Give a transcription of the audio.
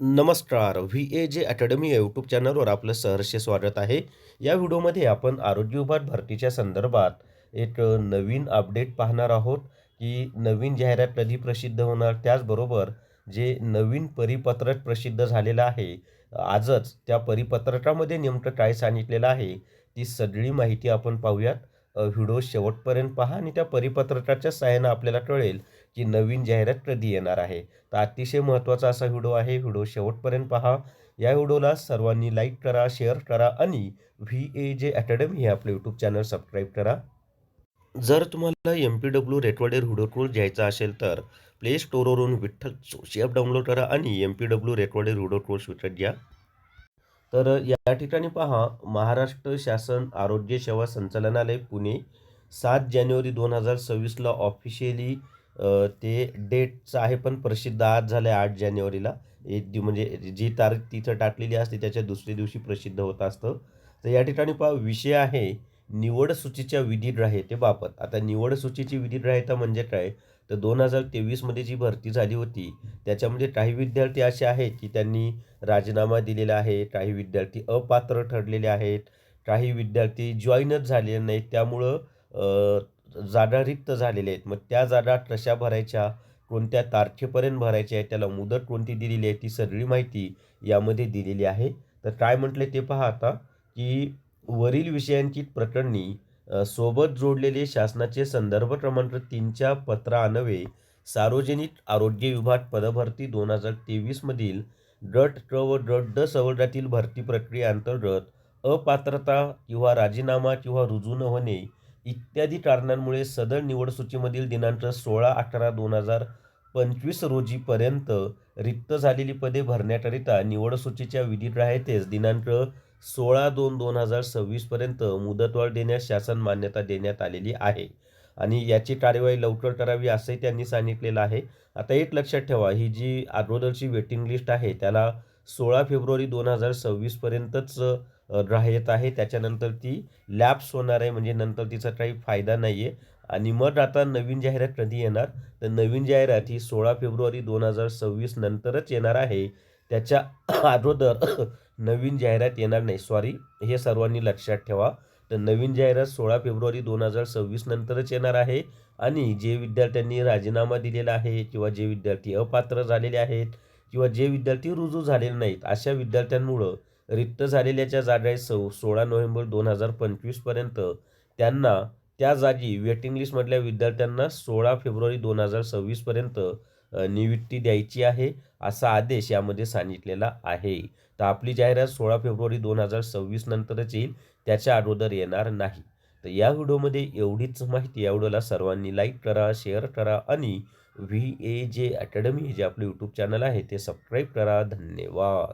नमस्कार. VAJ academy या YouTube चॅनलवर आपलं सहर्ष स्वागत आहे. या व्हिडिओमध्ये आपण आरोग्य विभाग भरतीच्या संदर्भात एक नवीन अपडेट पाहणार आहोत, की नवीन जाहिरात कधी प्रसिद्ध होणार. त्याचबरोबर जे नवीन परिपत्रक प्रसिद्ध झालेलं आहे, आजच त्या परिपत्रकामध्ये नेमकं काय सांगितलेलं आहे, ती सगळी माहिती आपण पाहूयात. व्हिडिओ शेवटपर्यंत पहा आणि त्या परिपत्रकाच्या सहाय्यानं आपल्याला कळेल, की नवीन जाहिरात कधी येणार आहे. तर अतिशय महत्त्वाचा असा व्हिडिओ आहे. व्हिडिओ शेवटपर्यंत पहा. या व्हिडिओला सर्वांनी लाईक करा, शेअर करा आणि VAJ अकॅडमी हे आपलं यूट्यूब चॅनल सबस्क्राईब करा. जर तुम्हाला MPW रेकॉर्डेड व्हिडिओ कोर्स घ्यायचा असेल तर प्ले स्टोअरवरून विठ्ठल जोशी ॲप डाउनलोड करा आणि MPW रेकॉर्डेड व्हिडिओ कोर्स विकत घ्या. तर या ठिकाणी पहा, महाराष्ट्र शासन आरोग्य सेवा संचालनालय पुणे 7 जानेवारी 2026ला ऑफिशियली ते डेटचं आहे, पण प्रसिद्ध आज झालं आहे 8 जानेवारीला. म्हणजे जी तारीख तिथं टाकलेली असते त्याच्या दुसऱ्या दिवशी प्रसिद्ध होत असतं. तर या ठिकाणी पहा, विषय आहे निवड सूचीच्या विधिग्राह्यतेबाबत. आता निवड सूचीची विधिग्राह्यता म्हणजे काय? तर 2023मध्ये जी भरती झाली होती त्याच्यामध्ये काही विद्यार्थी असे आहेत की त्यांनी राजीनामा दिलेला आहे, काही विद्यार्थी अपात्र ठरलेले आहेत, काही विद्यार्थी जॉईनच झालेले नाहीत. त्यामुळं जागा रिक्त झालेल्या आहेत. मग त्या जागा कशा भरायच्या, कोणत्या तारखेपर्यंत भरायच्या आहेत, त्याला मुदत कोणती दिलेली आहे, ती सगळी माहिती यामध्ये दिलेली आहे. तर काय म्हटले ते पहा आता, की वरील विषयांची प्रकरणी सोबत जोडलेले शासनाचे संदर्भ क्रमांक 3च्या पत्रान्वये सार्वजनिक आरोग्य विभाग पदभरती 2023 मधील गट क व गट ड सवलतीतील भरती प्रक्रियेअंतर्गत अपात्रता किंवा राजीनामा किंवा रुजू न होणे इत्यादी कारणांमुळे सदर निवड सूचीमधील दिनांक 16/11/2025 रोजीपर्यंत रिक्त झालेली पदे भरण्याकरिता निवड सूचीच्या विधिग्राह्यतेस दिनांक 16/2/2026 पर्यंत मुदतवाढ देण्यास शासन मान्यता देण्यात आलेली आहे आणि याची कार्यवाही लवकर करावी असंही त्यांनी सांगितलेलं आहे. आता एक लक्षात ठेवा, ही जी अगोदरची वेटिंग लिस्ट आहे त्याला 16 फेब्रुवारी 2026 पर्यंतच ग्राह्यता आहे. त्याच्यानंतर ती लॅप्स होणार आहे, म्हणजे नंतर तिचा काही फायदा नाही आहे. आणि मग आता नवीन जाहिरात कधी येणार? तर नवीन जाहिरात ही 16 फेब्रुवारी 2026 नंतरच येणार आहे. त्याच्या अगोदर नवीन जाहिरात येणार नाही. सॉरी, हे सर्वांनी लक्षात ठेवा. तर नवीन जाहिरात 16 फेब्रुवारी 2026 नंतरच येणार आहे आणि जे विद्यार्थ्यांनी राजीनामा दिलेला आहे किंवा जे विद्यार्थी अपात्र झालेले आहेत किंवा जे विद्यार्थी रुजू झालेले नाहीत, अशा विद्यार्थ्यांमुळं रिक्त झालेल्याच्या जागा आहे 16 नोव्हेंबर 2025 पर्यंत, त्यांना त्या जागी वेटिंग लिस्टमधल्या विद्यार्थ्यांना 16 फेब्रुवारी 2026 पर्यंत नियुक्ती द्यायची आहे, असा आदेश यामध्ये सांगितलेला आहे. तर आपली जाहिरात 16 फेब्रुवारी 2026 नंतरच येईल, त्याच्या अगोदर येणार नाही. तर या व्हिडिओमध्ये एवढीच माहिती. या व्हिडिओला सर्वांनी लाईक करा, शेअर करा आणि VAJ अकॅडमी जे आपलं यूट्यूब चॅनल आहे ते सबस्क्राईब करा. धन्यवाद.